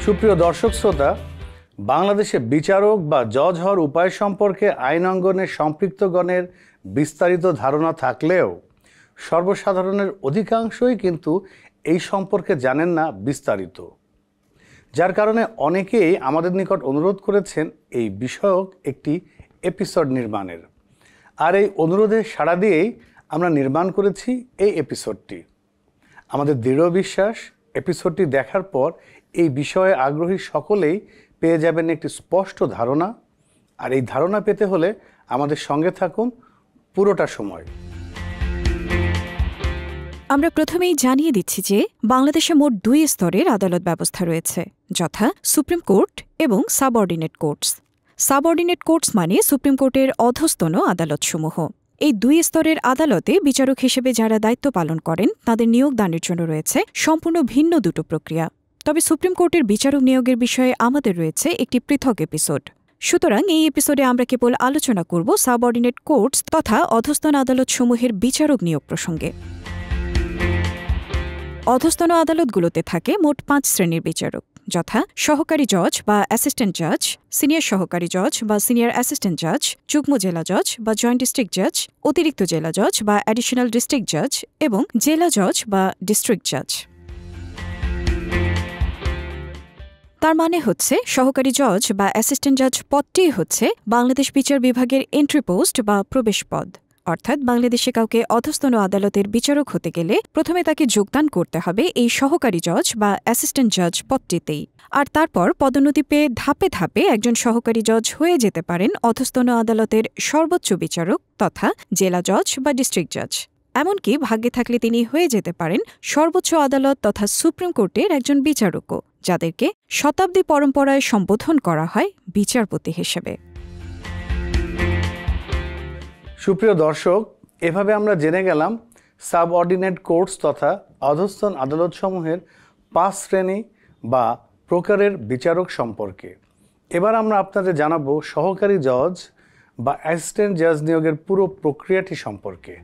সুপ্রিয় দর্শক শ্রোতা, বাংলাদেশে বিচারক বা জজ হওয়ার উপায় সম্পর্কে আইন অঙ্গনের সম্পৃক্তগণের বিস্তারিত ধারণা থাকলেও সর্বসাধারণের অধিকাংশই কিন্তু এই সম্পর্কে জানেন না বিস্তারিত, যার কারণে অনেকেই আমাদের নিকট অনুরোধ করেছেন এই বিষয়ক একটি এপিসোড নির্মাণের। আর এই অনুরোধে সাড়া দিয়েই আমরা নির্মাণ করেছি এই এপিসোডটি। আমাদের দৃঢ় বিশ্বাস, এপিসোডটি দেখার পর এই বিষয়ে আগ্রহী সকলেই পেয়ে যাবেন একটি স্পষ্ট ধারণা। আর এই ধারণা পেতে হলে আমাদের সঙ্গে থাকুন পুরোটা সময়। আমরা প্রথমেই জানিয়ে দিচ্ছি যে বাংলাদেশে মোট 2 স্তরের আদালত ব্যবস্থা রয়েছে, যথা সুপ্রিম কোর্ট এবং সাবঅর্ডিনেট কোর্টস। সাবঅর্ডিনেট কোর্টস মানে সুপ্রিম কোর্টের অধস্তন আদালতসমূহ। এই 2 স্তরের আদালতে বিচারক হিসেবে যারা দায়িত্ব পালন করেন তাদের নিয়োগ দানের জন্য রয়েছে সম্পূর্ণ ভিন্ন দুটো প্রক্রিয়া। তবে সুপ্রিম কোর্টের বিচারক নিয়োগের বিষয়ে আমাদের রয়েছে একটি পৃথক এপিসোড। সুতরাং এই এপিসোডে আমরা কেবল আলোচনা করব সাবঅর্ডিনেট কোর্টস তথা অধস্তন আদালতসমূহের বিচারক নিয়োগ প্রসঙ্গে। অধস্তন আদালতগুলোতে থাকে মোট 5 শ্রেণীর বিচারক, যথা সহকারী জজ বা অ্যাসিস্ট্যান্ট জজ, সিনিয়র সহকারী জজ বা সিনিয়র অ্যাসিস্ট্যান্ট জজ, যুগ্ম জেলা জজ বা জয়েন্ট ডিস্ট্রিক্ট জজ, অতিরিক্ত জেলা জজ বা অ্যাডিশনাল ডিস্ট্রিক্ট জজ এবং জেলা জজ বা ডিস্ট্রিক্ট জজ। তার মানে হচ্ছে সহকারী জজ বা অ্যাসিস্ট্যান্ট জজ পদটি হচ্ছে বাংলাদেশ বিচার বিভাগের এন্ট্রি পোস্ট বা প্রবেশ পদ। অর্থাৎ বাংলাদেশে কাউকে অধস্তন আদালতের বিচারক হতে গেলে প্রথমে তাকে যোগদান করতে হবে এই সহকারী জজ বা অ্যাসিস্ট্যান্ট জজ পদটিতেই। আর তারপর পদোন্নতি পেয়ে ধাপে ধাপে একজন সহকারী জজ হয়ে যেতে পারেন অধস্তন আদালতের সর্বোচ্চ বিচারক তথা জেলা জজ বা ডিস্ট্রিক্ট জজ। এমনকি ভাগ্যে থাকলে তিনি হয়ে যেতে পারেন সর্বোচ্চ আদালত তথা সুপ্রিম কোর্টের একজন বিচারকও, যাদেরকে শতাব্দী পরম্পরায় সম্বোধন করা হয় বিচারপতি হিসেবে। সুপ্রিয় দর্শক, এভাবে আমরা জেনে গেলাম সাবঅর্ডিনেট কোর্টস তথা অধস্তন আদালতসমূহের 5 শ্রেণী বা প্রকারের বিচারক সম্পর্কে। এবার আমরা আপনাদের জানাবো সহকারী জজ বা অ্যাসিস্ট্যান্ট জজ নিয়োগের পুরো প্রক্রিয়াটি সম্পর্কে।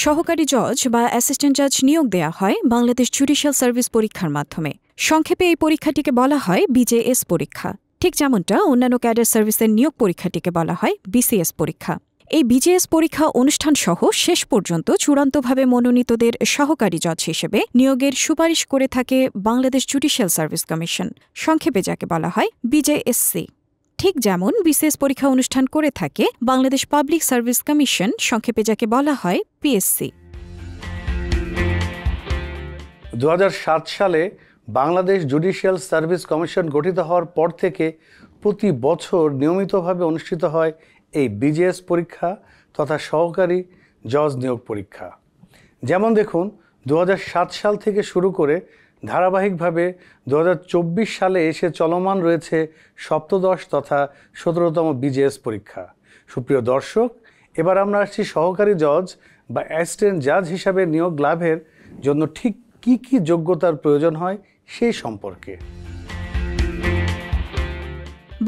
সহকারী জজ বা অ্যাসিস্ট্যান্ট জজ নিয়োগ দেয়া হয় বাংলাদেশ জুডিশিয়াল সার্ভিস পরীক্ষার মাধ্যমে। সংক্ষেপে এই পরীক্ষাটিকে বলা হয় বিজেএস পরীক্ষা, ঠিক যেমনটা অন্যান্য ক্যাডার সার্ভিসের নিয়োগ পরীক্ষাটিকে বলা হয় বিসিএস পরীক্ষা। এই বিজেএস পরীক্ষা অনুষ্ঠান সহ শেষ পর্যন্ত চূড়ান্তভাবে মনোনীতদের সহকারী জজ হিসেবে নিয়োগের সুপারিশ করে থাকে বাংলাদেশ জুডিশিয়াল সার্ভিস কমিশন, সংক্ষেপে যাকে বলা হয় বিজেএসসি। ঠিক যেমন বিসিএস পরীক্ষা অনুষ্ঠান করে থাকে বাংলাদেশ পাবলিক সার্ভিস কমিশন, সংক্ষেপে যাকে বলা হয় পিএসসি। 2007 সালে বাংলাদেশ জুডিশিয়াল সার্ভিস কমিশন গঠিত হওয়ার পর থেকে প্রতি বছর নিয়মিতভাবে অনুষ্ঠিত হয় এই বিজেএস পরীক্ষা তথা সহকারী জজ নিয়োগ পরীক্ষা। যেমন দেখুন, 2007 সাল থেকে শুরু করে ধারাবাহিকভাবে 2024 সালে এসে চলমান রয়েছে 17ম তথা 17তম বিজেএস পরীক্ষা। সুপ্রিয় দর্শক, এবার আমরা আসছি সহকারী জজ বা অ্যাসিস্ট্যান্ট জাজ হিসাবে নিয়োগ লাভের জন্য ঠিক কি কি যোগ্যতার প্রয়োজন হয় সেই সম্পর্কে।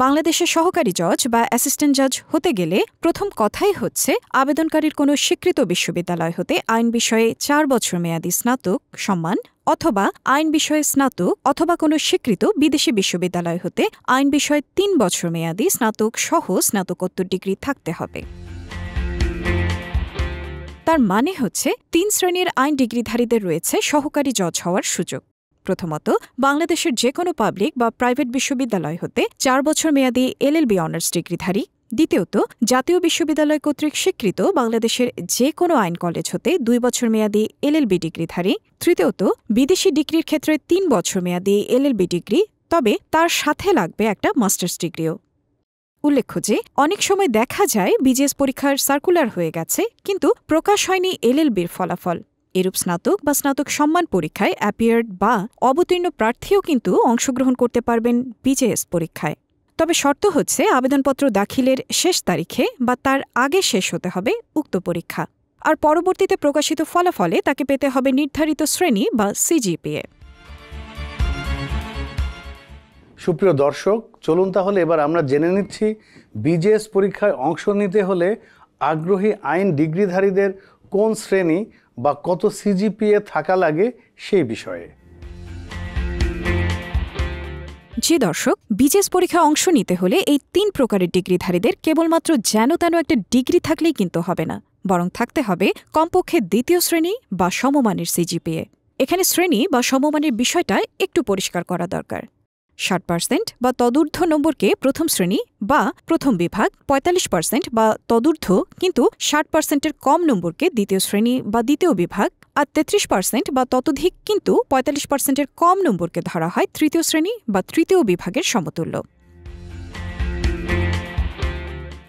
বাংলাদেশের সহকারী জজ বা অ্যাসিস্ট্যান্ট জজ হতে গেলে প্রথম কথাই হচ্ছে আবেদনকারীর কোনো স্বীকৃত বিশ্ববিদ্যালয় হতে আইন বিষয়ে 4 বছর মেয়াদী স্নাতক সম্মান অথবা আইন বিষয়ে স্নাতক অথবা কোনো স্বীকৃত বিদেশি বিশ্ববিদ্যালয় হতে আইন বিষয়ে 3 বছর মেয়াদী স্নাতক সহ স্নাতকোত্তর ডিগ্রি থাকতে হবে। তার মানে হচ্ছে 3 শ্রেণীর আইন ডিগ্রিধারীদের রয়েছে সহকারী জজ হওয়ার সুযোগ। প্রথমত, বাংলাদেশের যে কোনো পাবলিক বা প্রাইভেট বিশ্ববিদ্যালয় হতে 4 বছর মেয়াদী এলএলবি অনার্স ডিগ্রিধারী। দ্বিতীয়ত, জাতীয় বিশ্ববিদ্যালয় কর্তৃক স্বীকৃত বাংলাদেশের যে কোনো আইন কলেজ হতে 2 বছর মেয়াদী এলএলবি ডিগ্রিধারী। তৃতীয়ত, বিদেশি ডিগ্রির ক্ষেত্রে 3 বছর মেয়াদী এলএলবি ডিগ্রি, তবে তার সাথে লাগবে একটা মাস্টার্স ডিগ্রিও। উল্লেখ্য যে অনেক সময় দেখা যায় বিজেএস পরীক্ষার সার্কুলার হয়ে গেছে কিন্তু প্রকাশ হয়নি এলএলবির ফলাফল। এরূপ স্নাতক বা স্নাতক সম্মান পরীক্ষায় অ্যাপিয়ার্ড বা অবতীর্ণ প্রার্থীও কিন্তু অংশগ্রহণ করতে পারবেন বিজেএস পরীক্ষায়। তবে শর্ত হচ্ছে আবেদনপত্র দাখিলের শেষ তারিখে বা তার আগে শেষ হতে হবে উক্ত পরীক্ষা, আর পরবর্তীতে প্রকাশিত ফলাফলে তাকে পেতে হবে নির্ধারিত শ্রেণী বা সিজিপিএ। সুপ্রিয় দর্শক, চলুন তাহলে এবার আমরা জেনে নিচ্ছি বিজেএস পরীক্ষায় অংশ নিতে হলে আগ্রহী আইন ডিগ্রিধারীদের কোন শ্রেণী বা কত সিজিপিএ থাকা লাগে সেই বিষয়ে। জি দর্শক, বিজেএস পরীক্ষায় অংশ নিতে হলে এই 3 প্রকারের ডিগ্রিধারীদের কেবলমাত্র যেন তেন একটা ডিগ্রি থাকলেই কিন্তু হবে না, বরং থাকতে হবে কমপক্ষে 2য় শ্রেণী বা সমমানের সিজিপিএ। এখানে শ্রেণী বা সমমানের বিষয়টা একটু পরিষ্কার করা দরকার। 60% বা তদূর্ধ্ব নম্বরকে প্রথম শ্রেণী বা প্রথম বিভাগ, 45% বা তদূর্ধ্ব কিন্তু 60%-এর কম নম্বরকে 2য় শ্রেণী বা 2য় বিভাগ, আর 33% বা ততোধিক কিন্তু 45%-এর কম নম্বরকে ধরা হয় 3য় শ্রেণী বা 3য় বিভাগের সমতুল্য।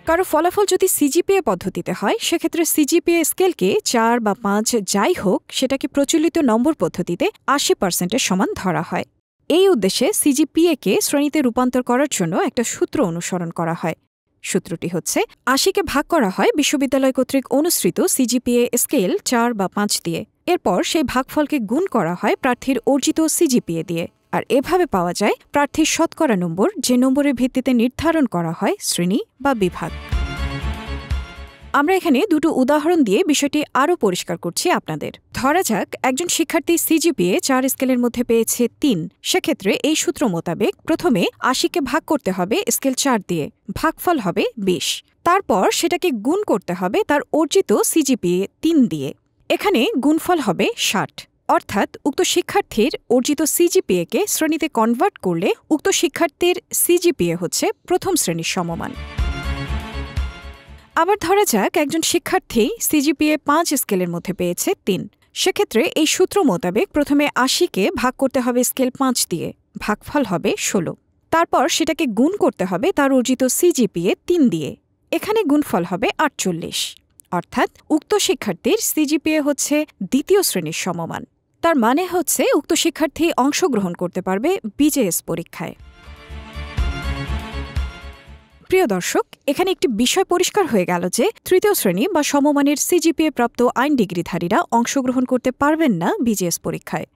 কারো ফলাফল যদি সিজিপিএ পদ্ধতিতে হয়, সেক্ষেত্রে সিজিপিএ স্কেলকে 4 বা 5 যাই হোক, সেটাকে প্রচলিত নম্বর পদ্ধতিতে 80%-এর সমান ধরা হয়। এই উদ্দেশ্যে সিজিপিএকে শ্রেণীতে রূপান্তর করার জন্য একটা সূত্র অনুসরণ করা হয়। সূত্রটি হচ্ছে 80কে ভাগ করা হয় বিশ্ববিদ্যালয় কর্তৃক অনুসৃত সিজিপিএ স্কেল 4 বা 5 দিয়ে। এরপর সেই ভাগফলকে গুণ করা হয় প্রার্থীর অর্জিত সিজিপিএ দিয়ে। আর এভাবে পাওয়া যায় প্রার্থীর শতকরা নম্বর, যে নম্বরের ভিত্তিতে নির্ধারণ করা হয় শ্রেণী বা বিভাগ। আমরা এখানে দুটো উদাহরণ দিয়ে বিষয়টি আরও পরিষ্কার করছি আপনাদের। ধরা যাক একজন শিক্ষার্থী সিজিপিএ 4 স্কেলের মধ্যে পেয়েছে 3। সেক্ষেত্রে এই সূত্র মোতাবেক প্রথমে 80কে ভাগ করতে হবে স্কেল 4 দিয়ে, ভাগফল হবে 20। তারপর সেটাকে গুণ করতে হবে তার অর্জিত সিজিপিএ 3 দিয়ে। এখানে গুণফল হবে 60। অর্থাৎ উক্ত শিক্ষার্থীর অর্জিত সিজিপিএকে শ্রেণীতে কনভার্ট করলে উক্ত শিক্ষার্থীর সিজিপিএ হচ্ছে প্রথম শ্রেণীর সমমান। আবার ধরা যাক একজন শিক্ষার্থী সিজিপিএ 5 স্কেলের মধ্যে পেয়েছে 3। সেক্ষেত্রে এই সূত্র মোতাবেক প্রথমে 80কে ভাগ করতে হবে স্কেল 5 দিয়ে, ভাগফল হবে 16। তারপর সেটাকে গুণ করতে হবে তার অর্জিত সিজিপিএ 3 দিয়ে। এখানে গুণফল হবে 48। অর্থাৎ উক্ত শিক্ষার্থীর সিজিপিএ হচ্ছে 2য় শ্রেণীর সমমান। তার মানে হচ্ছে উক্ত শিক্ষার্থী অংশগ্রহণ করতে পারবে বিজেএস পরীক্ষায়। প্রিয় দর্শক, এখানে একটি বিষয় পরিষ্কার হয়ে গেল যে 3য় শ্রেণী বা সমমানের সিজিপিএ প্রাপ্ত আইন ডিগ্রিধারীরা অংশগ্রহণ করতে পারবেন না বিজেএস পরীক্ষায়।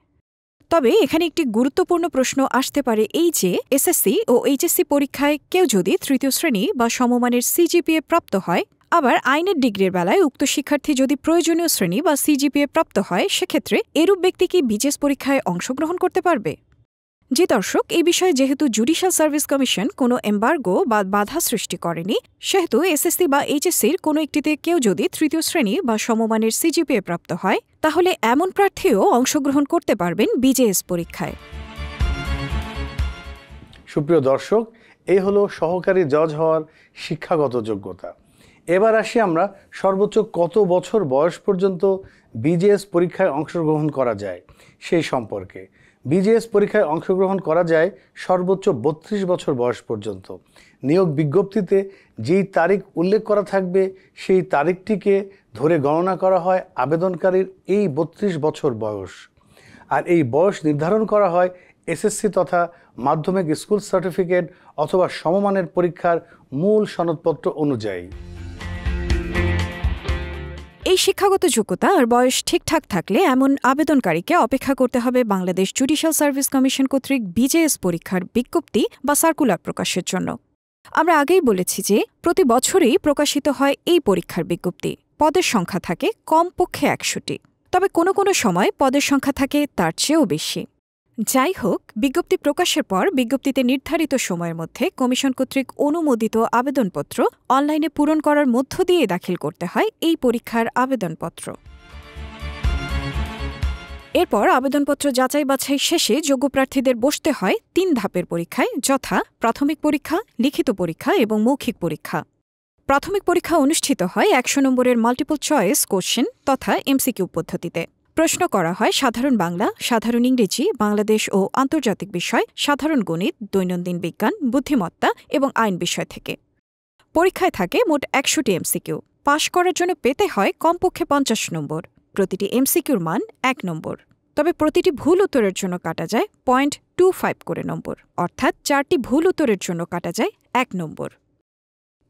তবে এখানে একটি গুরুত্বপূর্ণ প্রশ্ন আসতে পারে, এই যে এসএসসি ও এইচএসসি পরীক্ষায় কেউ যদি 3য় শ্রেণী বা সমমানের সিজিপিএ প্রাপ্ত হয়, আবার আইনের ডিগ্রির বেলায় উক্ত শিক্ষার্থী যদি প্রয়োজনীয় শ্রেণী বা সিজিপিএ প্রাপ্ত হয়, সেক্ষেত্রে এরূপ ব্যক্তি কি বিজেএস পরীক্ষায় অংশগ্রহণ করতে পারবে? যে দর্শক, এই বিষয়ে যেহেতু জুডিশিয়াল সার্ভিস কমিশন কোনো এম্বার্গো বা বাধা সৃষ্টি করেনি, সেহেতু এসএসসি বা এইচএসসির কোনো একটিতে কেউ যদি 3য় শ্রেণী বা সমমানের সিজিপিএ প্রাপ্ত হয়, তাহলে এমন প্রার্থীও অংশগ্রহণ করতে পারবেন বিজেএস পরীক্ষায়। সুপ্রিয় দর্শক, এই হলো সহকারী জজ হওয়ার শিক্ষাগত যোগ্যতা। এবার আসি আমরা সর্বোচ্চ কত বছর বয়স পর্যন্ত বিজেএস পরীক্ষায় অংশগ্রহণ করা যায় সেই সম্পর্কে। বিজেএস পরীক্ষায় অংশগ্রহণ করা যায় সর্বোচ্চ 32 বছর বয়স পর্যন্ত। নিয়োগ বিজ্ঞপ্তিতে যেই তারিখ উল্লেখ করা থাকবে সেই তারিখটিকে ধরে গণনা করা হয় আবেদনকারীর এই 32 বছর বয়স। আর এই বয়স নির্ধারণ করা হয় এসএসসি তথা মাধ্যমিক স্কুল সার্টিফিকেট অথবা সমমানের পরীক্ষার মূল সনদপত্র অনুযায়ী। এই শিক্ষাগত যোগ্যতা আর বয়স ঠিকঠাক থাকলে এমন আবেদনকারীকে অপেক্ষা করতে হবে বাংলাদেশ জুডিশিয়াল সার্ভিস কমিশন কর্তৃক বিজেএস পরীক্ষার বিজ্ঞপ্তি বা সার্কুলার প্রকাশের জন্য। আমরা আগেই বলেছি যে প্রতি বছরই প্রকাশিত হয় এই পরীক্ষার বিজ্ঞপ্তি। পদের সংখ্যা থাকে কমপক্ষে 100টি, তবে কোনো কোনো সময় পদের সংখ্যা থাকে তার চেয়েও বেশি। যাই হোক, বিজ্ঞপ্তি প্রকাশের পর বিজ্ঞপ্তিতে নির্ধারিত সময়ের মধ্যে কমিশন কর্তৃক অনুমোদিত আবেদনপত্র অনলাইনে পূরণ করার মধ্য দিয়ে দাখিল করতে হয় এই পরীক্ষার আবেদনপত্র। এরপর আবেদনপত্র যাচাই বাছাই শেষে যোগ্য প্রার্থীদের বসতে হয় 3 ধাপের পরীক্ষায়, যথা প্রাথমিক পরীক্ষা, লিখিত পরীক্ষা এবং মৌখিক পরীক্ষা। প্রাথমিক পরীক্ষা অনুষ্ঠিত হয় 100 নম্বরের মাল্টিপল চয়েস কোশ্চেন তথা এমসিকিউ পদ্ধতিতে। প্রশ্ন করা হয় সাধারণ বাংলা, সাধারণ ইংরেজি, বাংলাদেশ ও আন্তর্জাতিক বিষয়, সাধারণ গণিত, দৈনন্দিন বিজ্ঞান, বুদ্ধিমত্তা এবং আইন বিষয় থেকে। পরীক্ষায় থাকে মোট 100টি এমসিকিউ। পাশ করার জন্য পেতে হয় কমপক্ষে 50 নম্বর। প্রতিটি এমসিকিউর মান 1 নম্বর। তবে প্রতিটি ভুল উত্তরের জন্য কাটা যায় 0.25 করে নম্বর, অর্থাৎ 4টি ভুল উত্তরের জন্য কাটা যায় 1 নম্বর।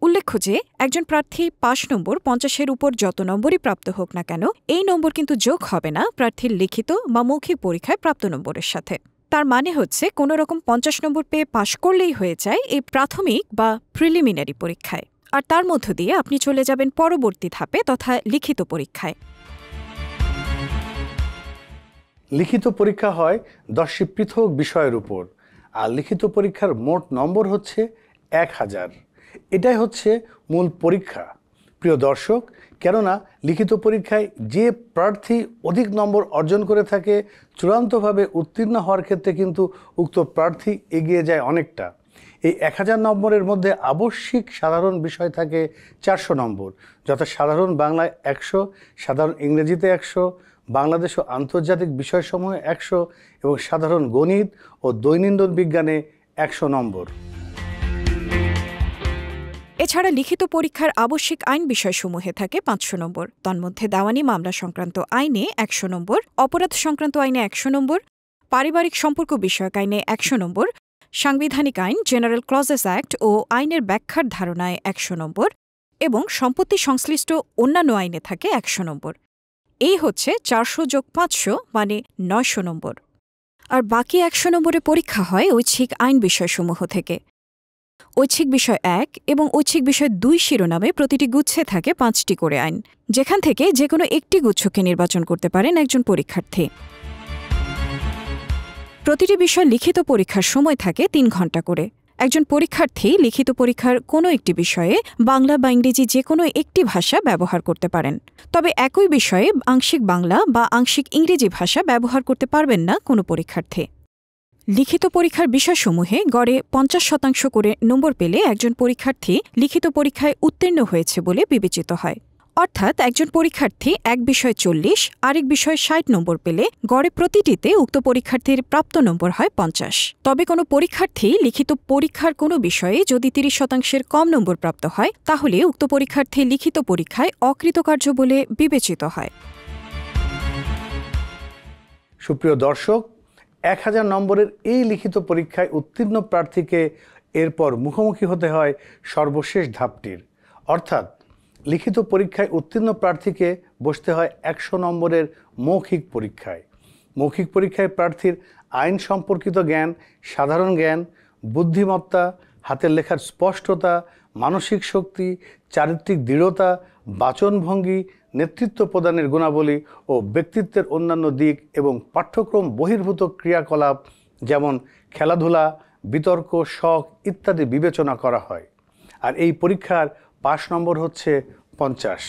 উল্লেখ্য যে একজন প্রার্থী 5 নম্বর 50-এর উপর যত নম্বরই প্রাপ্ত হোক না কেন, এই নম্বর কিন্তু যোগ হবে না প্রার্থীর লিখিত বা মৌখিক পরীক্ষায় প্রাপ্ত নম্বরের সাথে। তার মানে হচ্ছে কোনো রকম 50 নম্বর পেয়ে পাশ করলেই হয়ে যায় এই প্রাথমিক বা প্রিলিমিনারি পরীক্ষায়, আর তার মধ্য দিয়ে আপনি চলে যাবেন পরবর্তী ধাপে তথা লিখিত পরীক্ষায়। লিখিত পরীক্ষা হয় 10টি পৃথক বিষয়ের উপর, আর লিখিত পরীক্ষার মোট নম্বর হচ্ছে 1000। এটাই হচ্ছে মূল পরীক্ষা প্রিয় দর্শক, কেননা লিখিত পরীক্ষায় যে প্রার্থী অধিক নম্বর অর্জন করে থাকে চূড়ান্তভাবে উত্তীর্ণ হওয়ার ক্ষেত্রে কিন্তু উক্ত প্রার্থী এগিয়ে যায় অনেকটা। এই 1000 নম্বরের মধ্যে আবশ্যিক সাধারণ বিষয় থাকে 400 নম্বর, যথা সাধারণ বাংলায় 100, সাধারণ ইংরেজিতে 100, বাংলাদেশ ও আন্তর্জাতিক বিষয়সমূহে 100 এবং সাধারণ গণিত ও দৈনন্দিন বিজ্ঞানে 100 নম্বর। এছাড়া লিখিত পরীক্ষার আবশ্যিক আইন বিষয়সমূহে থাকে 500 নম্বর। তন্মধ্যে দেওয়ানি মামলা সংক্রান্ত আইনে 100 নম্বর, অপরাধ সংক্রান্ত আইনে 100 নম্বর, পারিবারিক সম্পর্ক বিষয়ক আইনে 100 নম্বর, সাংবিধানিক আইন জেনারেল ক্লজেস অ্যাক্ট ও আইনের ব্যাখ্যার ধারণায় 100 নম্বর এবং সম্পত্তি সংশ্লিষ্ট অন্যান্য আইনে থাকে 100 নম্বর। এই হচ্ছে 400 যোগ 500 মানে 900 নম্বর। আর বাকি 100 নম্বরে পরীক্ষা হয় ঐচ্ছিক আইন বিষয়সমূহ থেকে। ঐচ্ছিক বিষয় 1 এবং ঐচ্ছিক বিষয় 2 শিরোনামে প্রতিটি গুচ্ছে থাকে 5টি করে আইন, যেখান থেকে যে কোনো একটি গুচ্ছকে নির্বাচন করতে পারেন একজন পরীক্ষার্থী। প্রতিটি বিষয় লিখিত পরীক্ষার সময় থাকে 3 ঘণ্টা করে। একজন পরীক্ষার্থী লিখিত পরীক্ষার কোনো একটি বিষয়ে বাংলা বা ইংরেজি যে কোনো একটি ভাষা ব্যবহার করতে পারেন, তবে একই বিষয়ে আংশিক বাংলা বা আংশিক ইংরেজি ভাষা ব্যবহার করতে পারবেন না কোনো পরীক্ষার্থী। লিখিত পরীক্ষার বিষয়সমূহে গড়ে 50% করে নম্বর পেলে একজন পরীক্ষার্থী লিখিত পরীক্ষায় উত্তীর্ণ হয়েছে বলে বিবেচিত হয়। অর্থাৎ একজন পরীক্ষার্থী এক বিষয়ে 40, আরেক বিষয়ে 60 নম্বর পেলে গড়ে প্রতিটিতে উক্ত পরীক্ষার্থীর প্রাপ্ত নম্বর হয় 50। তবে কোনো পরীক্ষার্থী লিখিত পরীক্ষার কোনো বিষয়ে যদি 30% কম নম্বর প্রাপ্ত হয় তাহলে উক্ত পরীক্ষার্থী লিখিত পরীক্ষায় অকৃতকার্য বলে বিবেচিত হয়। সুপ্রিয় দর্শক, 1000 নম্বরের এই লিখিত পরীক্ষায় উত্তীর্ণ প্রার্থীকে এরপর মুখোমুখি হতে হয় সর্বশেষ ধাপটির, অর্থাৎ লিখিত পরীক্ষায় উত্তীর্ণ প্রার্থীকে বসতে হয় 100 নম্বরের মৌখিক পরীক্ষায়। মৌখিক পরীক্ষায় প্রার্থীর আইন সম্পর্কিত জ্ঞান, সাধারণ জ্ঞান, বুদ্ধিমত্তা, হাতের লেখার স্পষ্টতা, মানসিক শক্তি, চারিত্রিক দৃঢ়তা, বাচনভঙ্গি, নেতৃত্ব প্রদানের গুণাবলী ও ব্যক্তিত্বের অন্যান্য দিক এবং পাঠ্যক্রম বহির্ভূত ক্রিয়াকলাপ যেমন খেলাধুলা, বিতর্ক, শখ ইত্যাদি বিবেচনা করা হয়। আর এই পরীক্ষার পাস নম্বর হচ্ছে 50।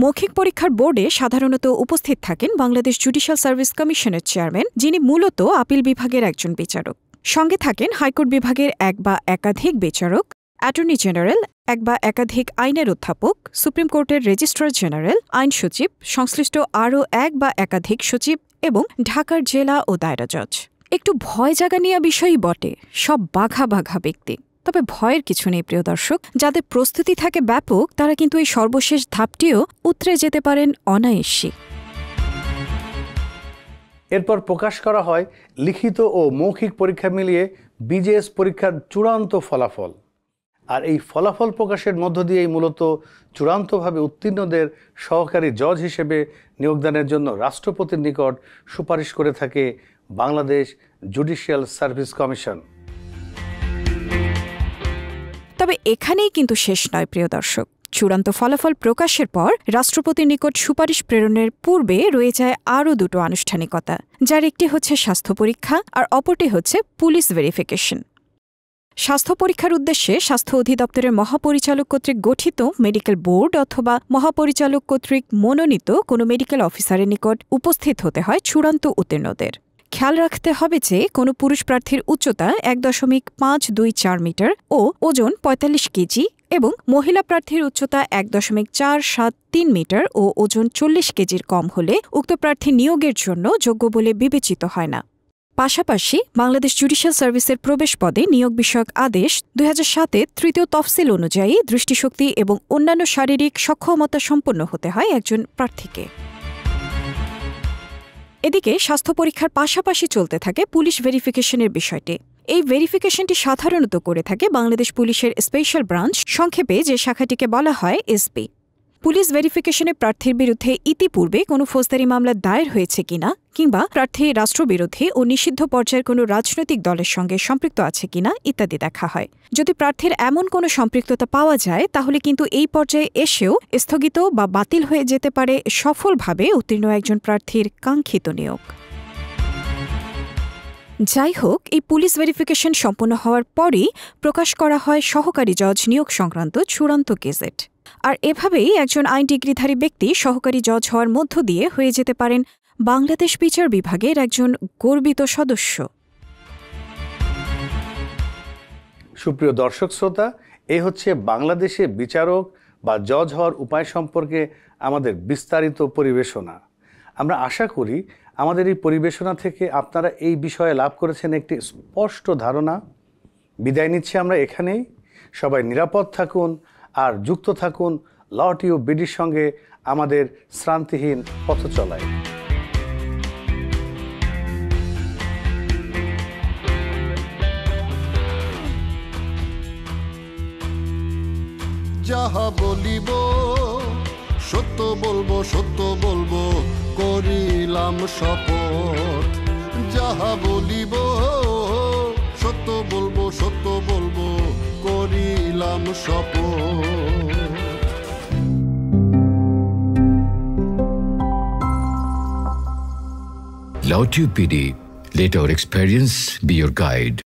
মৌখিক পরীক্ষার বোর্ডে সাধারণত উপস্থিত থাকেন বাংলাদেশ জুডিশিয়াল সার্ভিস কমিশনের চেয়ারম্যান, যিনি মূলত আপিল বিভাগের একজন বিচারক। সঙ্গে থাকেন হাইকোর্ট বিভাগের এক বা একাধিক বিচারক, অ্যাটর্নি জেনারেল, এক বা একাধিক আইনের অধ্যাপক, সুপ্রিম কোর্টের রেজিস্ট্রার জেনারেল, আইন সচিব, সংশ্লিষ্ট আরও এক বা একাধিক সচিব এবং ঢাকার জেলা ও দায়রা জজ। একটু ভয় জাগানিয়া বিষয়ই বটে, সব বাঘা বাঘা ব্যক্তি। তবে ভয়ের কিছু নেই প্রিয় দর্শক, যাদের প্রস্তুতি থাকে ব্যাপক তারা কিন্তু এই সর্বশেষ ধাপটিও উতরে যেতে পারেন অনায়াসে। এরপর প্রকাশ করা হয় লিখিত ও মৌখিক পরীক্ষা মিলিয়ে বিজেএস পরীক্ষার চূড়ান্ত ফলাফল। আর এই ফলাফল প্রকাশের মধ্য দিয়েই মূলত চূড়ান্তভাবে উত্তীর্ণদের সহকারী জজ হিসেবে নিয়োগদানের জন্য রাষ্ট্রপতির নিকট সুপারিশ করে থাকে বাংলাদেশ জুডিশিয়াল সার্ভিস কমিশন। তবে এখানেই কিন্তু শেষ নয় প্রিয় দর্শক। চূড়ান্ত ফলাফল প্রকাশের পর রাষ্ট্রপতির নিকট সুপারিশ প্রেরণের পূর্বে রয়ে যায় আরও দুটো আনুষ্ঠানিকতা, যার একটি হচ্ছে স্বাস্থ্য পরীক্ষা আর অপরটি হচ্ছে পুলিশ ভেরিফিকেশন। স্বাস্থ্য পরীক্ষার উদ্দেশ্যে স্বাস্থ্য অধিদপ্তরের মহাপরিচালক কর্তৃক গঠিত মেডিকেল বোর্ড অথবা মহাপরিচালক কর্তৃক মনোনীত কোনো মেডিকেল অফিসারের নিকট উপস্থিত হতে হয় চূড়ান্ত উত্তীর্ণদের। খেয়াল রাখতে হবে যে কোনো পুরুষ প্রার্থীর উচ্চতা 1.524 মিটার ও ওজন 45 কেজি এবং মহিলা প্রার্থীর উচ্চতা 1.473 মিটার ও ওজন 40 কেজির কম হলে উক্ত প্রার্থী নিয়োগের জন্য যোগ্য বলে বিবেচিত হয় না। পাশাপাশি বাংলাদেশ জুডিশিয়াল সার্ভিসের প্রবেশ পদে নিয়োগ বিষয়ক আদেশ 2007-এর 3য় তফসিল অনুযায়ী দৃষ্টিশক্তি এবং অন্যান্য শারীরিক সক্ষমতা সম্পন্ন হতে হয় একজন প্রার্থীকে। এদিকে স্বাস্থ্য পরীক্ষার পাশাপাশি চলতে থাকে পুলিশ ভেরিফিকেশনের বিষয়টি। এই ভেরিফিকেশনটি সাধারণত করে থাকে বাংলাদেশ পুলিশের স্পেশাল ব্রাঞ্চ, সংক্ষেপে যে শাখাটিকে বলা হয় এসপি। পুলিশ ভেরিফিকেশনে প্রার্থীর বিরুদ্ধে ইতিপূর্বে কোনো ফৌজদারি মামলা দায়ের হয়েছে কিনা কিংবা প্রার্থী রাষ্ট্রবিরোধী ও নিষিদ্ধ পর্যায়ের কোনো রাজনৈতিক দলের সঙ্গে সম্পৃক্ত আছে কিনা ইত্যাদি দেখা হয়। যদি প্রার্থীর এমন কোনো সম্পৃক্ততা পাওয়া যায় তাহলে কিন্তু এই পর্যায়ে এসেও স্থগিত বা বাতিল হয়ে যেতে পারে সফলভাবে উত্তীর্ণ একজন প্রার্থীর কাঙ্ক্ষিত নিয়োগ। যাই হোক, এই পুলিশ ভেরিফিকেশন সম্পন্ন হওয়ার পরই প্রকাশ করা হয় সহকারী জজ নিয়োগ সংক্রান্ত চূড়ান্ত গেজেট। আর এভাবেই একজন আইন ডিগ্রিধারী ব্যক্তি সহকারী জজ হওয়ার মধ্য দিয়ে হয়ে যেতে পারেন বাংলাদেশ বিচার বিভাগের একজন গর্বিত সদস্য। সুপ্রিয় দর্শক শ্রোতা, এ হচ্ছে বাংলাদেশে বিচারক বা জজ হওয়ার উপায় সম্পর্কে আমাদের বিস্তারিত পরিবেশনা। আমরা আশা করি আমাদের এই পরিবেশনা থেকে আপনারা এই বিষয়ে লাভ করেছেন একটি স্পষ্ট ধারণা। বিদায় নিচ্ছি আমরা এখানেই। সবাই নিরাপদ থাকুন আর যুক্ত থাকুন ল টিউব বিডির সঙ্গে আমাদের শ্রান্তিহীন পথ চলায়। যাহা বলিব সত্য বলবো, সত্য বলবো, করিলাম শপথ। যাহা বলিব সত্য বলবো, সত্য বলবো, করিলাম শপথ। LawTube PD, let our experience be your guide.